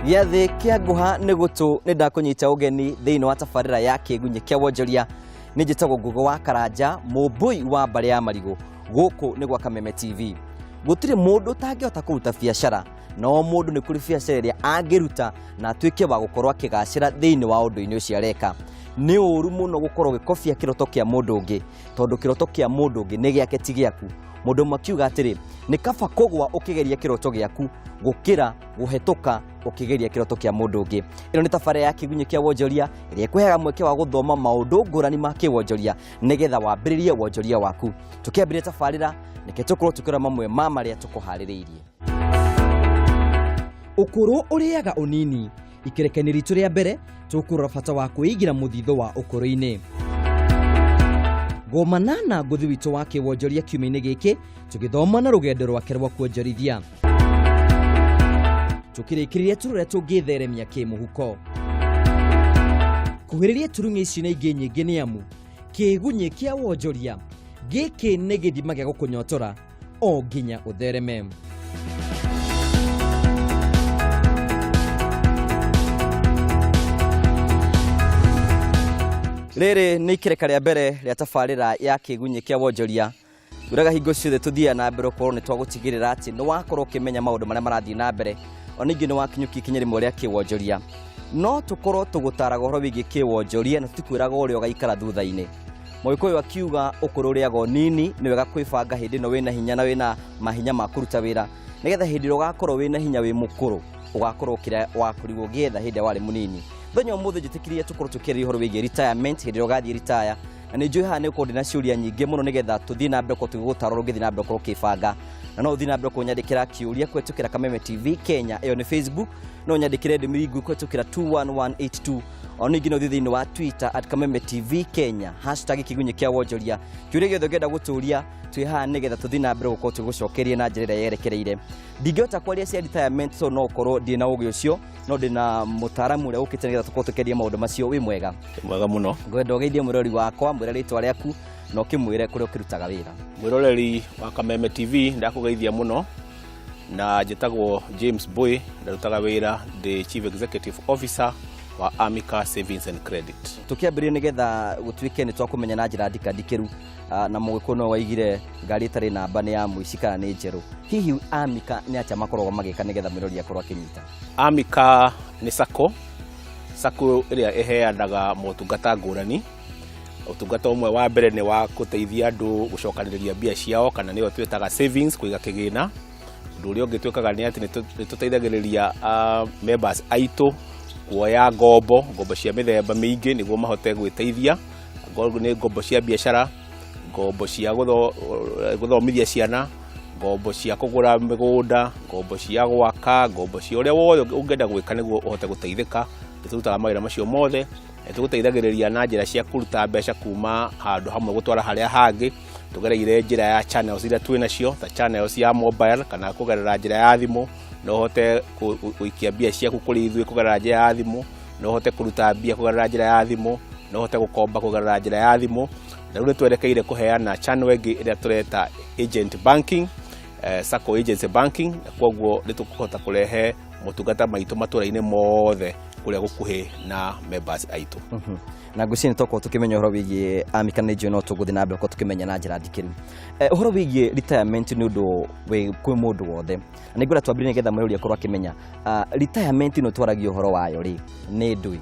Gĩathĩ kĩa nguha nĩ gũtũ nĩ ndakũnyita ũgeni thĩinĩ wa tabarĩra ya Kiigunyi kĩa Wonjoria. Nĩ njĩtagwo Ngugo wa Karanja, mũmbũi wa mbarĩ ya marigũ. Gũkũ nĩ gwa Kameme TV. Gũtirĩ mũndũ ũtangĩhota kũruta biacara, no mũndũ nĩ kũrĩ biacara ĩrĩa angĩruta na atuĩke wa gũkorwo akĩgacĩra thĩinĩ wa ũndũ-inĩ ũcio areka. Nĩ ũru mũno gũkorwo gĩkobia kĩroto kĩa mũndũ ũngĩ, tondũ kĩroto kĩa mũndũ ũngĩ nĩ gĩake ti gĩaku. Mũndũ makiuga atĩrĩ, nĩ kaba kũgwa ũkĩgeria kĩroto gĩaku gũkĩra gũhetũka ũkĩgeria kĩroto kĩa mũndũ ũngĩ. Ĩno nĩ tabarĩra ya Kiigunyi kĩa Wonjoria ĩrĩa ĩkũheaga mweke wa gũthoma maũndũ ngũrani ma kĩwonjoria nĩgetha wambĩrĩrie wonjoria waku. Tũkĩambĩrĩria tabarĩra, nĩkĩ tũkorwo tũkĩrora mamwe ma marĩa tũkũharĩrĩirie. Ukuru uriaga unini. Ikereke ritũ rĩa mbere tũkũrora bata wa kwĩigira mũthithũ wa ũkũrũ-inĩ. Gomana na ngũthi witũ wa kĩwonjoria kiumia-inĩ gĩkĩ tũgĩthoma na rũgendo rwake rwa kuonjorithia. Tũkĩrĩkĩrĩria tũrũrĩa tũngĩtheremia kĩmũhuko. Kũhĩrĩria turung'i ici na ingĩ nyingĩ nĩ amu Kiigunyi kĩa Wonjoria gĩkĩ nĩ gĩthima gĩa gũkũnyotora o nginya ũthereme. Rĩrĩ nĩ ikereka rĩa mbere rĩa tabarĩra ya Kiigunyi kĩa Wonjoria. Uraga hingo ciothe tuthiaga na mbere ũkorwo nĩ twagũtigĩrĩra atĩ nĩ wakorwo ũkĩmenya maũndũ marĩa marathiĩ na mbere, o ningĩ nĩ wakinyũkia ikinya rĩmwe rĩa kĩwonjoria. No tũkorwo tũgũtaraga ũhoro wĩgiĩ kĩwonjoria na tũtikwĩraga ũrĩa ũgaikara thutha-inĩ. Mũgĩkũyũ akiuga ũkũrũ ũrĩaga ũnini, nĩ wega kwĩbanga hĩndĩ ĩno wĩna hinya na wĩna mahinya ma kũruta wĩra, nĩgetha hĩndĩ ĩrĩa ũgakorwo wĩna hinya wĩ mũkũrũ ũgakorwo wakũrigwo gĩetha hĩndĩ ĩrĩa warĩ mũnini. Thenya ũmũthĩ njĩtĩkĩrie tũkorwo tũkĩaria ũhoro wĩgiĩ retirement hĩndĩ ĩrĩa ũgathiĩ retire, na nĩ njũĩ haha nĩ ũkorwo ndĩ na ciũria nyingĩ mũno nĩgetha tũthiĩ na mbere tũgĩgũtarwo ũgĩthiĩ na mbere ũkĩbanga. Na no ũthiĩ na mbere kũnyandĩkĩra kĩũria kũhetũkĩra Kameme TV Kenya, ĩyo nĩ Facebook, no nyandĩkĩre ndũmĩrĩri nguhĩ kũhetũkĩra 21182. O ningĩ no ũthiĩ thĩinĩ wa Twitter @Kameme TV Kenya, #Kiigunyi kĩa Wonjoria. Kĩũria gĩothe ũngĩenda gũtũũria twĩ haha nĩgetha tũthiĩ na mbere gũkorwo tũgũcokeria na njĩra ĩrĩa yerekereire. Ndingĩhota kwaria cia retirement, so no ũkorwo ndĩ na ũgĩ ũcio, no ndĩ na mũtaaramu ũrĩa ũkĩte nĩgetha tũkorwo tũkĩaria maũndũ macio. Wĩ mwega? Mwega mũno. Ngwenda ũgeithie mũrori wakwa, mwĩre rĩtwa rĩaku na ũkĩmwĩre kũrĩa ũkĩrutaga wĩra. Mwĩroreri wa Kameme TV ndakũgeithia mũno, na njĩtagwo James Boy, ndarutaga wĩra the Chief Executive Officer wa Amica Savings and Credit. Tũkĩambĩrĩria nĩgetha gũtuĩke nĩ twakũmenya na njĩra ndikandikĩru, na mũgĩkũyũ no waigire ngari ĩtarĩ namba nĩ ya mũici kana nĩ njerũ. Hihi Amica nĩ atĩa makoragwo magĩka nĩgetha mwĩrori akorwo akĩnyita? Amica nĩ sacco ĩrĩa ĩheanaga motungata ngũrani. Ũtungata ũmwe wa mbere nĩ wa gũteithia andũ gũcokanĩrĩria mbia ciao, kana nĩyo twĩtaga savings, kũiga kĩgĩna. Ũndũ ũrĩa ũngĩ twĩkaga nĩ atĩ nĩ tũteithagĩrĩria members aitũ kuoya ngombo cia mĩthemba mĩingĩ nĩguo mahote gwĩteithia. Nĩ ngombo cia biacara, ngombo cia gũthomithia ciana, ngombo cia kũgũra mĩgũnda, ngombo cia gwaka, ngombo cia ũrĩa wothe ũngĩenda gwĩka nĩguo ũhote gũteithĩka. Nĩ tũrutaga mawĩra macio mothe. Nĩ tũgũteithagĩrĩria na njĩra cia kũruta mbeca kuma handũ hamwe gũtwara harĩa hangĩ, tũgereire njĩra ya channels iria twĩ nacio, ta channels ya mobile kana kũgerera njĩra ya thimũ. No ũhote gũikia mbia ciaku kũrĩ ithuĩ kũgerera njĩra ya thimũ, no ũhote kũruta mbia kũgerera njĩra ya thimũ, no ũhote gũkomba kũgerera njĩra ya thimũ. Na rĩu nĩ twerekeire kũheana channel ĩngĩ ĩrĩa tũreta agent banking, sacco agency banking, na kwoguo nĩ tũkũhota kũrehe motungata maitũ matũũra-inĩ mothe kũrĩa gũkuhĩ na members aitũ. Na ngwĩciria nĩ tũkorwo tũkĩmenya ũhoro wĩgiĩ Amica, nĩ njũĩ no tũgũthiĩ na mbere gũkorwo tũkĩmenya na njĩra ndikĩru. Ũhoro wĩgiĩ retirement nĩ ũndũ kwĩ mũndũ wothe, na nĩngwenda twambĩrĩrie nĩgetha mwĩrori akorwo akĩmenya retirement ĩno twaragia ũhoro wayo rĩ nĩ ndũĩ?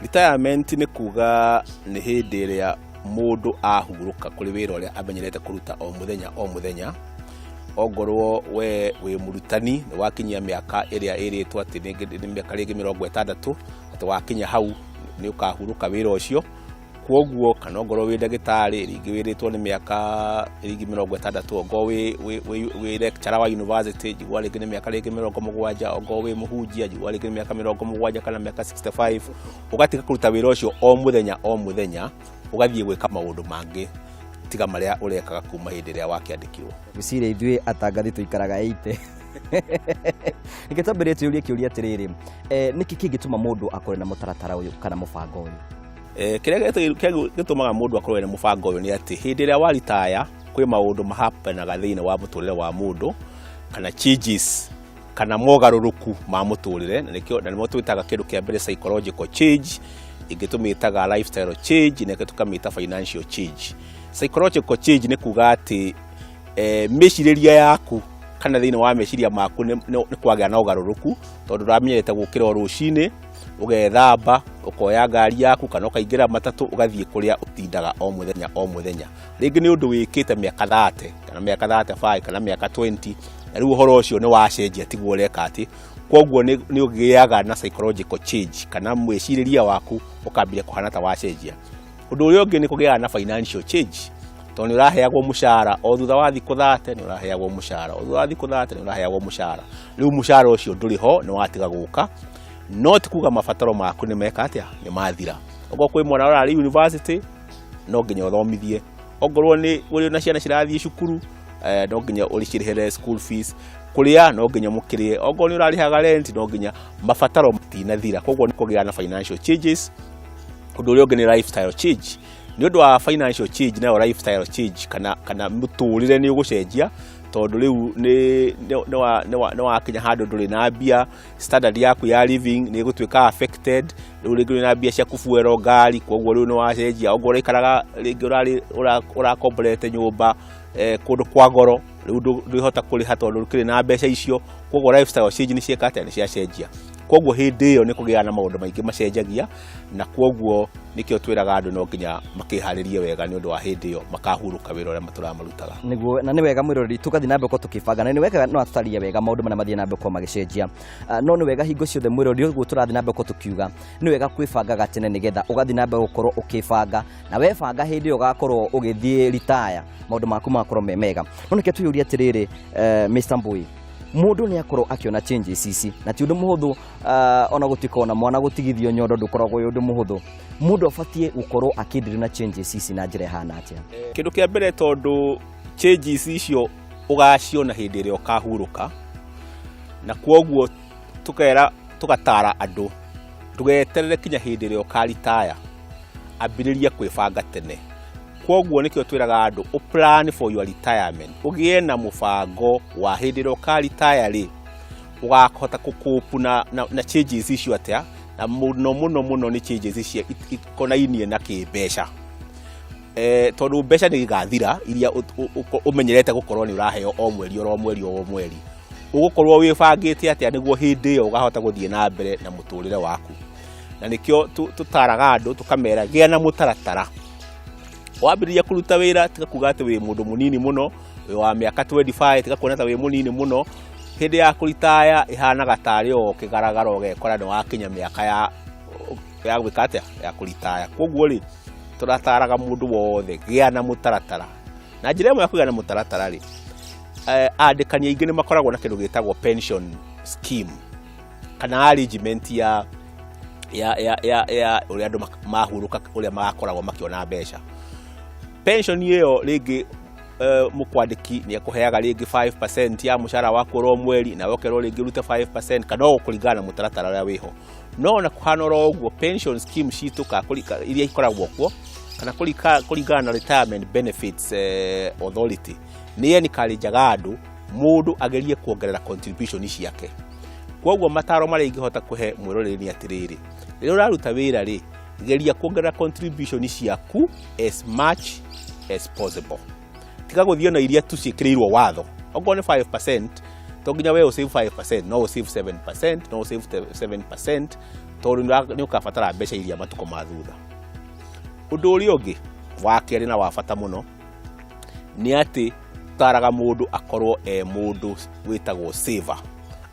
Retirement nĩ kuga nĩ hĩndĩ ĩrĩa mũndũ ahurũka kũrĩ wĩra ũrĩa amenyerete kũruta o mũthenya. Ongorwo we wĩ mũrutani nĩ wakinyia mĩaka ĩrĩa ĩrĩtwo atĩ nĩ mĩaka rĩngĩ 60, atĩ wakinya hau nĩ ũkahurũka wĩra ũcio. Kwoguo kana ongorwo wĩ ndagĩtarĩ rĩngĩ wĩrĩtwo nĩ mĩaka rĩngĩ 60, ongorwo wĩ lecturer wa university njigua rĩngĩ nĩ mĩaka rĩngĩ 70, ongorwo wĩ mũhunjia njigua rĩngĩ nĩ mĩaka 70 kana mĩaka 65, ũgatiga kũruta wĩra ũcio o mũthenya, ũgathiĩ gwĩka maũndũ mangĩ tiga marĩa ũrekaga kuma hĩndĩ ĩrĩa wakĩandĩkirwo. Gwĩciria ithuĩ atangathi tũikaraga 80. Nĩkĩ twambĩrĩrie tũũrie kĩũria atĩrĩrĩ, nĩkĩ kĩngĩtũma mũndũ akorwo na mũtaratara ũyũ kana mũbango ũyũ? Kĩrĩa gĩtũmaga mũndũ akorwo na mũbango ũyũ nĩ atĩ hĩndĩ ĩrĩa wa retire kwĩ maũndũ mahapenaga thĩinĩ wa mũtũrĩre wa mũndũ, kana changes kana mogaruruku ma muturire na nimo twitaga kindu kia mbere psychological change, ingi tumitaga lifestyle change, na tukamita financial change. Psychological change ni kuga ati meciriria yaku kana thini wa meciria maku ni kwagĩa na ugaruruku, tondu ramenyete gukira rucini ugethamba ukoya ngari yaku kana ukaingira matatu ugathie kuria utindaga o muthenya ringi ni undu wikite miaka 30 kana miaka 35 kana miaka 20 na riu horo ucio ni wacenjia tiguo reka ati koguo ni ugiaga na psychological change kana mweciriria waku ukambia kuhana ta wacenjia. Undu uria ungi ni kugiaga na financial change, tondu uraheagwo mushara o thutha wa thiku 30 ni uraheagwo mushara o thutha wa thiku 30 ni uraheagwo mushara. Riu mushara ucio nduri ho ni watiga guka, no ti kuga mabataro maku ni meka atia ni mathira. Ogo kwi mwana urari university no nginya uthomithie, ogorwo ni uri na ciana cirathie cukuru no nginya urikirihere school fees, kuria no nginya mukirie, ogorwo ni urarihaga rent no nginya mabataro matinathira. Koguo ni kugia na financial changes. Undu uria ungi ni lifestyle change. Ni undu wa financial change na lifestyle change kana muturire ni ugucenjia, tondu riu ni wakinya handu nduri na mbia, standard yaku ya living ni gutwika affected. Riu ringi na mbia cia kufuero ngari, koguo riu ni wacenjia. Ogwo ikaraga ringi urakombolete nyumba kundu kwa goro, riu ndihota kuriha tondu rukiri na mbeca icio. Koguo lifestyle change ni cieka atia ni ciacenjia. Koguo hindi iyo ni kugia na maundu maingi macenjagia, na koguo nikio twiraga andu no nginya makiharirie wega ni undu wa hindi iyo makahuruka wira uria maturamarutaga. Niguo na ni wega mwirori tukathi na mbeko tukibanga, na ni wega no atutarie wega maundu mana mathie na mbeko magicenjia. No ni wega hingo ciothe mwirori uguo turathi na mbeko tukiuga ni wega kwibanga gatene nigetha ugathi na mbeko gukorwo ukibanga, na webanga hindi iyo ugakorwo ugithie retire maundu maku makorwo mega. No nike tuyuria atiriri Mr. Mbui, mundu ni akorwo akiona changes ici na ti undu muhuthu, ona gutika ona mwana gutigithio nyondo ndukoragwo undu muhuthu. Mundu afatie gukorwo akindire na changes ici na njira hana atia. Kindu kia mbere tondu changes icio ugaciona hindi ria ukahuruka, na koguo tugatara andu tugeterere kinya hindi ria ukaritaya ambiriria kwibanga tene. Koguo nikio twiraga andu plan for your retirement, ugie na mubango wa hindi ria ukaritaya ri ugakota kukupu na changes icio atia, na muno ni changes icio ikonainie na kimbeca. Tondu mbeca ni igathira iria umenyerete gukorwo ni uraheo o mweri ugukorwo wibangite atia niguo hindi iyo ugahota guthie na mbere na muturire waku. Na nikio tutaraga andu tukamera gia na mutaratara. Wambiriria kuruta wira tiga kuga ati wi mundu munini muno, wi wa miaka 25 tiga kuona ta wi munini muno. Hindi ya kuritaya ihanaga tari o kigaragara ugekora ni wakinya miaka ya gwika atia ya kuritaya. Koguo ri turataraga mundu wothe gia na mutaratara. Na njira imwe ya kugia na mutaratara ri andikania ingi ni makoragwo na kindu gitagwo pension scheme kana arrangement ya uria andu mahuruka uria magakoragwo makiona mbeca. Pension iyo ringi mukwandiki ni akuheaga ringi 5% ya mushara waku ro mweri, na wokerwo ringi rute 5% kana ukuringana mutaratara uria wiho. No na kuhana ro uguo pension scheme citu ka kulika iria ikoragwo kuo kana kuringana na retirement benefits authority ni ye ni karijaga andu mundu agerie kuongerera contribution ciake. Koguo mataro mari ingihota kuhe mwiroreri ni atiriri, rero uraruta wira ri geria kuongerera contribution ciaku as much as possible. Tiga guthio na iria tucikirirwo watho. Ogwo ni 5%, to nginya we save 5%, no save 7%, no save 7%, tondu ni ukabatara mbeca iria matuko mathutha. Undu uri ungi wa keri na wa bata muno ni ati taraga mundu akorwo mundu witagwo saver,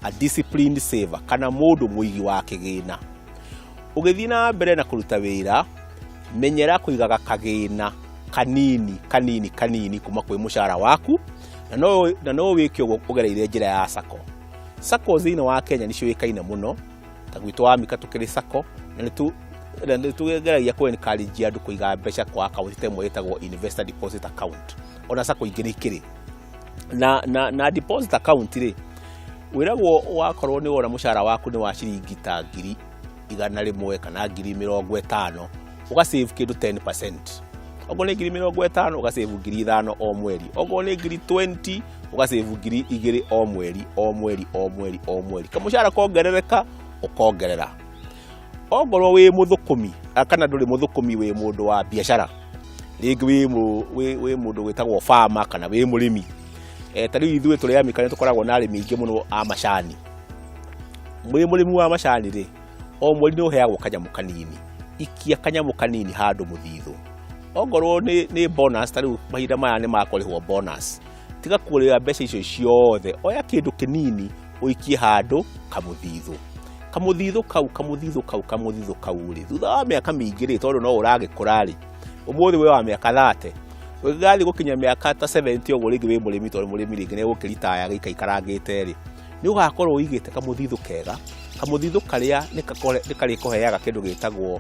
a disciplined saver kana mundu muigi wa kigina. Ugithii na mbere na kuruta wira, menyera kuigaga kagina kanini kuma kwi mushara waku, na no wiki ugereire njira ya sako. Sako zina wa Kenya nicio ikaine muno, ta gwitwa wa mika tukiri sako, na ni tugeragia ku encourage andu kuiga mbeca kwa account temwe itagwo investor deposit account. Ona sako ingiri ikiri na deposit account ri wiragwo wakorwo ni wona mushara waku ni wa ciringi ta 100,000 kana 50,000, uga save kindu 10%. ogo ni ngiri 50 ugasave ngiri 5 o mweri, ogo ni ngiri 20 ugasave ngiri 2 o mweri. Kamushara kongerereka ukongerera. Ogorwo wi muthukumi kana nduri muthukumi wi mundu wa biashara, ringi wi mundu witagwo farmer kana wi murimi, tari ithuĩ tũrĩ amikani tũkoragwo na arĩmi aingĩ mũno a macani. Mwĩ mũrĩmi wa macani rĩ, o mweri nĩ ũheagwo kanyamu kanini, ikia kanyamu kanini handũ mũthithũ. Ongorwo nĩ bonus, tarĩu mahinda maya nĩ makũrĩhwo bonus, tiga kũrĩra mbeca icio ciothe, oya kĩndũ kĩnini ũikie handũ kamũthithũ. Kamũthithũ kau rĩ, thutha wa mĩaka mĩingĩ rĩ, tondũ no ũragĩkũra rĩ, ũmũthĩ wĩ wa mĩaka 30, ũgĩgathiĩ gũkinya mĩaka ta 70 ũguo rĩngĩ wĩ mũrĩmi, tondũ mũrĩmi rĩngĩ nĩ gũkĩritaya gĩikarangĩte rĩ, nĩ ũgakorwo ũigĩte kamũthithũ kega, kamũthithũ karĩa nĩ karĩkũheaga kĩndũ gĩtagwo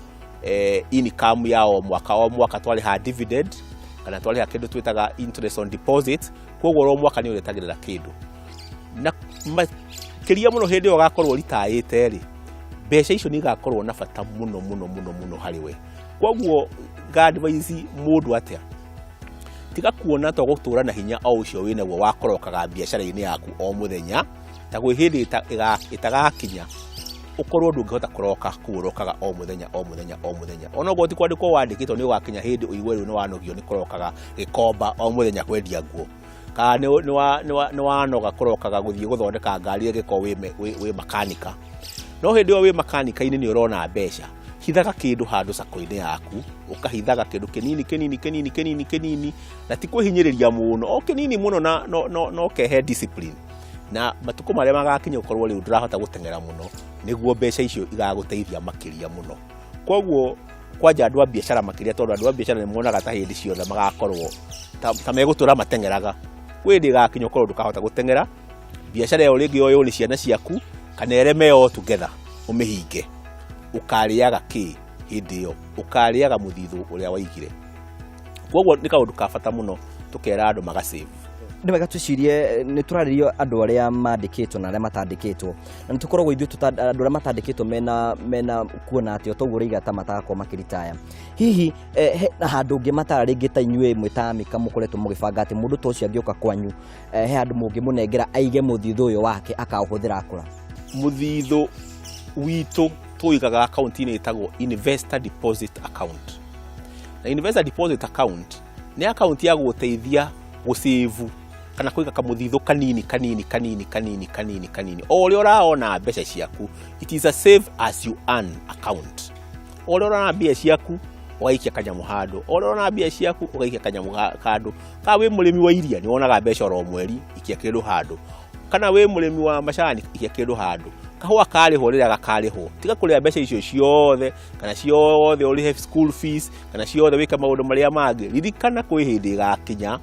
income ya o mwaka twarĩha dividend, kana twarĩha kĩndũ twĩtaga interest on deposit, koguo o mwaka nĩ ũretagĩrĩra kĩndũ. Na makĩria mũno hĩndĩ ĩyo ũgakorwo ritayĩte rĩ, mbeca icio nĩ igakorwo na bata mũno harĩ we. Koguo ga-advise mũndũ atĩa, tiga kuona to gũtũra na hinya o ũcio wĩnaguo wakorokaga biacara-inĩ yaku o mũthenya, ta gwĩ hĩndĩ ĩtagakinya ukorwo ndũngĩhota kũroka kũrokaga o mũthenya. Ona ũguo ti kwandĩkwo wandĩkĩtwo nĩ ũgakinya hĩndĩ ũigwe rĩu nĩ wanogio nĩ kũrokaga gĩkomba o mũthenya kwendia nguo, kana nĩ wanoga kũrokaga gũthiĩ gũthondeka ngari ĩgĩkorwo wĩ makanika. No hĩndĩ ĩyo wĩ makanika-inĩ nĩ ũrona mbeca, hithaga kĩndũ handũ sako-inĩ yaku, ũkahithaga kĩndũ kĩnini, na ti kwĩhinyĩrĩria mũno, o kĩnini mũno no kehe discipline. Na matukũ marĩa magakinya ũkorwo rĩu ndũrahota gũteng'era mũno, nĩguo mbeca icio igagũteithia makĩria mũno. Koguo kwanja andũ a biacara makĩria, tondũ andũ a biacara nĩ monaga ta hĩndĩ ciothe magakorwo ta megũtũra mateng'eraga. Kwĩ hĩndĩ ĩgakinya ũkorwo ndũkahota gũteng'era, biacara ĩyo rĩngĩ yoywo nĩ ciana ciaku, kana ĩreme all together ũmĩhinge. Ũkarĩaga kĩ hĩndĩ ĩyo? Ũkarĩaga mũthithũ ũrĩa waigire. Koguo nĩ kaũndũ ka bata mũno tũkera andũ magasave. Nĩ wega twĩcirie nĩ tũrarĩrio andũ arĩa mandĩkĩtwo na arĩa matandĩkĩtwo, na nĩ tũkoragwo ithuĩ andũ arĩa matandĩkĩtwo mena kuona atĩ otoguo rĩiga ta matagakorwo makĩritaya. Hihi na handũ ũngĩ matara rĩngĩ ta inyuĩ ĩmwe ta mĩka mũkoretwo mũgĩbanga atĩ mũndũ ta ũcio angĩũka kwanyu he handũ mũngĩmũnengera aige mũthithũ ũyũ wake akaũhũthĩra akũra? Mũthithũ witũ tũigaga akaunti-inĩ ĩtagwo investor deposit account. Na investor deposit account nĩ akaunti ya gũteithia gũsave kana kũiga kamũthithũ kanini. O ũrĩa ũraona mbeca ciaku, it is a save as you earn account. O ũrĩa ũraona mbia ciaku ũgaikia kanyamũ handũ, o ũrĩa ũraona mbia ciaku ũgaikia kanyamũ handũ. Kana wĩ mũrĩmi wa iria nĩ wonaga mbeca o mweri, ikia kĩndũ handũ. Kana wĩ mũrĩmi wa macani, ikia kĩndũ handũ. Kahũa karĩhwo rĩrĩa gakarĩhwo, tiga kũrĩa mbeca icio ciothe, kana ciothe ũrĩhe school fees, kana ciothe wĩka maũndũ marĩa mangĩ. Ririkana kwĩ hĩndĩ ĩgakinya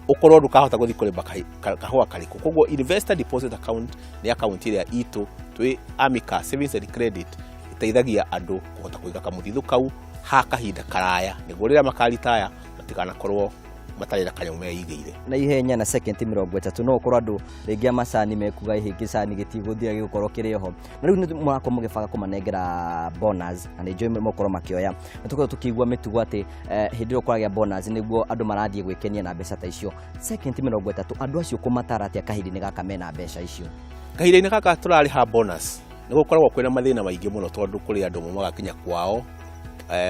ukorwo ndukahota guthi kũrĩma kahũa karĩkũ. Koguo investor deposit account nĩ account ĩrĩa itũ twĩ Amica Savings and Credit ĩteithagia andũ kũhota kũiga kamũthithũ kau ha kahinda karaya, nĩguo rĩrĩa makaritaya matikanakorwo matarĩ na kanyamũ meigĩire. Na ihenya na second 30 no ũkorwo andũ rĩngĩ macani mekuga ihe gĩcani gĩtigũthira gĩgũkorwo kĩrĩ ho. Na rĩu nĩ mũrakorwo mũgĩbanga kũmanengera bonus, na nĩ njũĩ mũkorwo makĩoya. Na tũkorwo tũkĩigua mĩtugo atĩ hĩndĩ ĩyo kũragĩa bonus nĩguo andũ marathiĩ gwĩkenia na mbeca ta icio. Second 30 andũ acio kũmatara atĩa kahinda-inĩ gaka mena mbeca icio? Kahinda-inĩ gaka tũrarĩha bonus nĩ gũkoragwo kwĩna mathĩna maingĩ mũno, tondũ kũrĩ andũ magakinya kwao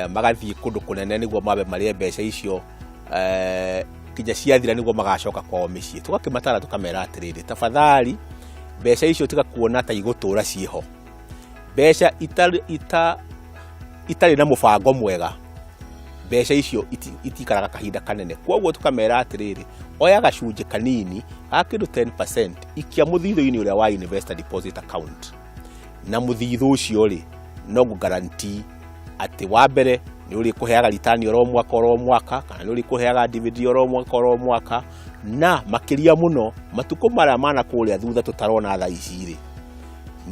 magathiĩ kũndũ kũnene nĩguo mabe marĩe mbeca icio kinya ciathira nĩguo magacoka kwao mĩciĩ. Tũgakĩmatara tũkamera atĩrĩrĩ, tafadhali mbeca icio tiga kuona ta igũtũra ciĩho. Mbeca itarĩ na mũbango mwega, mbeca icio itikaraga kahinda kanene. Koguo tũkamera atĩrĩrĩ, oya gacunjĩ kanini ga kĩndũ 10%, ikia mũthithũ-inĩ ũrĩa wa investor deposit account. Na mũthithũ ũcio rĩ, no guarantee atĩ wa mbere nĩ ũrĩ kũheaga return oro mwaka, kana nĩ ũrĩ kũheaga dividend oro mwaka, na makĩria mũno matukũ marĩa mana kũrĩa thutha tũtarona thaa ici rĩ,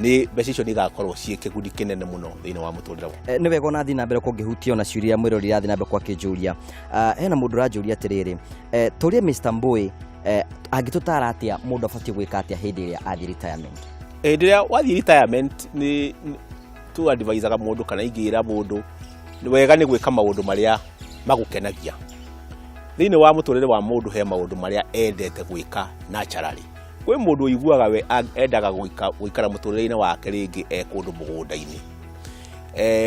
nĩ mbeca icio nĩ igakorwo ciĩ kĩguni kĩnene mũno thĩinĩ wa mũtũrĩre waku. Nĩ wega ona thiĩ na mbere kũngĩhutia ona ciũria mwĩrori irathi na mbere kwa kĩnjũria. Hena mũndũ ũranjũria atĩrĩrĩ, tũrie Mr. Mbũi angĩtũtara atĩa mũndũ abatiĩ gwĩka atĩa hĩndĩ ĩrĩa athiĩ retirement? Hĩndĩ ĩrĩa wathiĩ retirement nĩ tu advisaga mũndũ kana ingĩra mũndũ nĩ wega nĩ gwĩka maũndũ marĩa magukenagia thini wa muturire wa mundu he maundu maria endete gwika naturally kwi mundu uiguaga we endaga gwikara muturire-ini wake ringi kundu mugunda-ini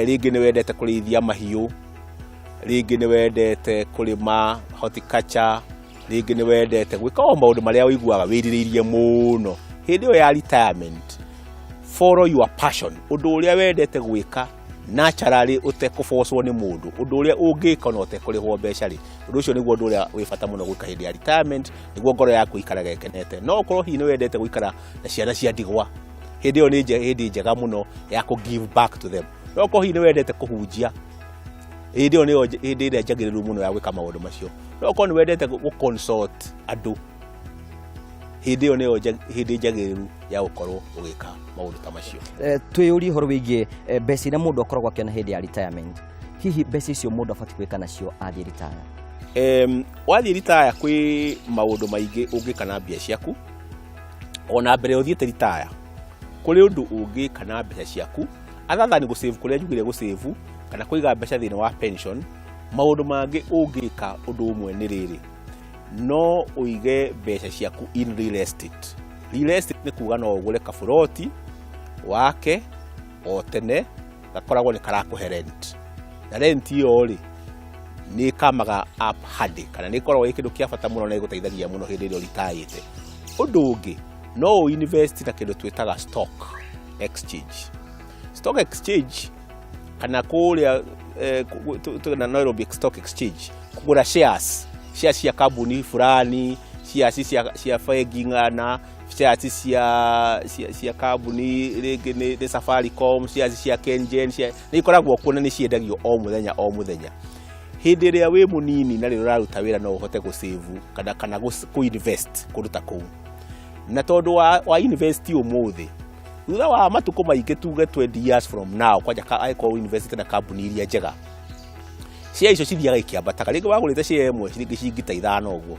ringi ni wendete kurithia mahiu ringi ni wendete kurima horticulture ringi ni wendete gwika o maundu maria uiguaga wiririirie muno hindi yo ya retirement follow your passion undu uria wendete gwika naturally utekufoswo ni mundu undu uria ungika no utekurihwo mbeca ri undu ucio niguo undu uria wi bata muno gwika hindi ya retirement niguo ngoro yaku ikaraga ikenete no ukorwo hihi ni wendete gwikara na ciana cia ndigwa hindi yo ni hindi njega muno ya ku give back to them no ukorwo hihi ni wendete kuhunjia hindi yo ni hindi ria njagiriru muno ya gwika maundu macio no ukorwo ni wendete gu consult andu hindi yo ni hindi njagiriru ya gukorwo ugika maundu ta macio twiyuri horo wigie mbeca iria mundu akoragwo akiona hindi ya retirement hihi mbeca icio mundu abati gwika nacio athie retire wathie retire kwi maundu maingi ungika na mbia ciaku ona mbere uthiete retire kuri undu ungika na mbeca ciaku athatha ni gusave kuria njugire gusave kana kuiga mbeca thini wa pension maundu mangi ungika undu umwe ni riri no uige mbeca ciaku in real estate. Real estate ni kuga no ugure kaburoti wake o tene gakoragwo ni karakuhe rent na rent iyo ri ni kamaga up hadi kana ni korwo ikindu kia bata muno na iguteithagia muno hindi rio ritaite undu ungi no invest na kindu twitaga stock exchange kana kuria na Nairobi Stock Exchange kugura shares cia kambuni fulani cia fegingana cia kambuni ringi ni Safaricom cia Kengen ni ikoragwo kuna ni ciendagio o muthenya hindi ria wi munini na ri uraruta wira no uhote gu save kana ku invest kuruta ku na tondu wa invest umuthi thutha wa matuko maingi tuge 20 years from now kwaja aiko invest na kambuni iria njega cia icio cithiaga ikiambataga ringi wagurite cia imwe ciringi cingita 5 uguo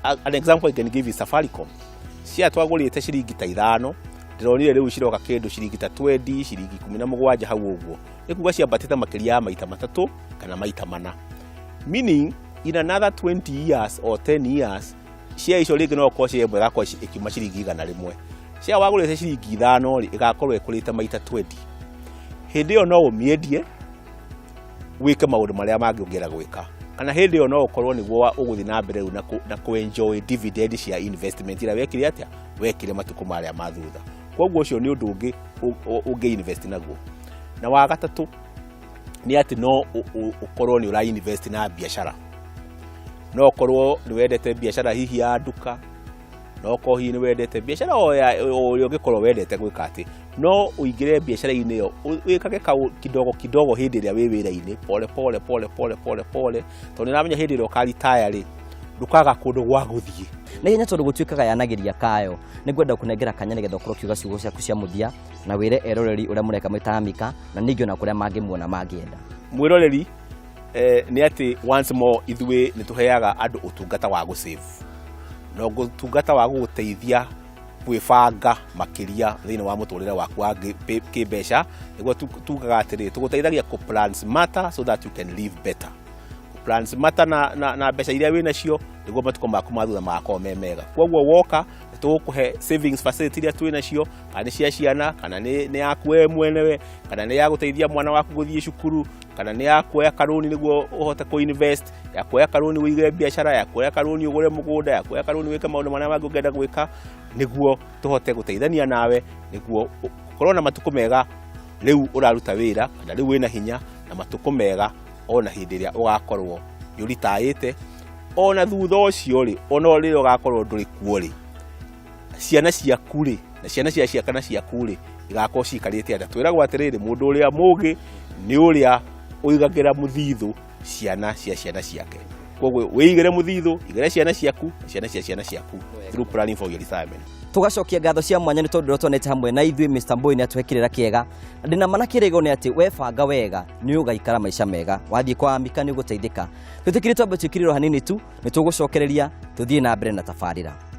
an example I can give you Safaricom cia twagurite ciringi ta 5 ndironire riu ciroka kindu ciringi ta 20 ciringi 17 hau uguo nikuga ciambatite makiria ya maita 3 kana maita 4 meaning in another 20 years or 10 years cia icio ringi no ko cia imwe gakwa ikima ciringi 100 cia wagurite ciringi 5 ri igakorwo ikurite maita 20 hindi yo no umiendie wike maundu maria mangi ungira gwika kana hindi yo no ukorwo niguo uguthi na mbere na ku enjoy dividend cia investment ira wekire atia wekire matuko maria mathutha koguo ucio ni undu ungi invest naguo na wa gatatu ni ati no ukorwo ni ura invest na biashara no ukorwo ni wendete biashara hihi ya duka no ko hihi ni wendete biashara o ungikorwo wendete gwika ati no uingire biashara-ini yo wikage kidogo hindi ria wi wira-ini pole tondu namenya hindi ria ka retire ri ndukaga kundu gwa guthie na hinya tondu gutwikaga yanagiria kayo ni gwenda kunengera kanya nigetha ukorwo kiuga ciugo ciaku cia muthia na wire eroreri uria mureka mitamika na ningi ona kuria mangimuona mangienda mwiroreri ni ati once more ithwe ni tuheaga andu utungata wa gu save no gutungata wa guteithia gwibanga makiria thini wa muturire waku wa kimbeca niguo tugaga atiri tuguteithagia ku plan smarter so that you can live better. Plan smarter na mbeca iria wina cio niguo matuko maku mathutha mako memega koguo woka tugukuhe savings facility iria twina cio kana cia ciana kana ni yaku we mwenewe kana ni ya guteithia mwana waku guthie cukuru kana ni ya kuoya karuni niguo uhote ku invest ya kuoya karuni uige biashara ya kuoya karuni ugure mugunda ya kuoya karuni wike maundu maria mangi ungenda gwika niguo tuhote guteithania nawe niguo ukorwo na matuko mega riu uraruta wira kana riu wina hinya na matuko mega ona hindi ria ugakorwo yuritaite ona thutha ucio ri ona ri ugakorwo nduri kuo ri ciana ciaku ri na ciana cia kana ciaku ri igakorwo cikarite nda twiragwo atiriri mundu uria mugi ni uria uigagira muthithu ciana ciake koguo wiigire muthithu igire ciana ciaku ciana ciaku through planning for your retirement. Tugacokia ngatho cia mwanya ni tondu tonete hamwe na ithui Mr. Boy ni atwekirira kiega ndina mana kirego ni ati webanga wega ni ugaikara maisha mega wathie kwa ambika ni uguteithika tutikiri twambe tukiriro hanini tu ni tugucokereria tuthie na mbere na tafarira.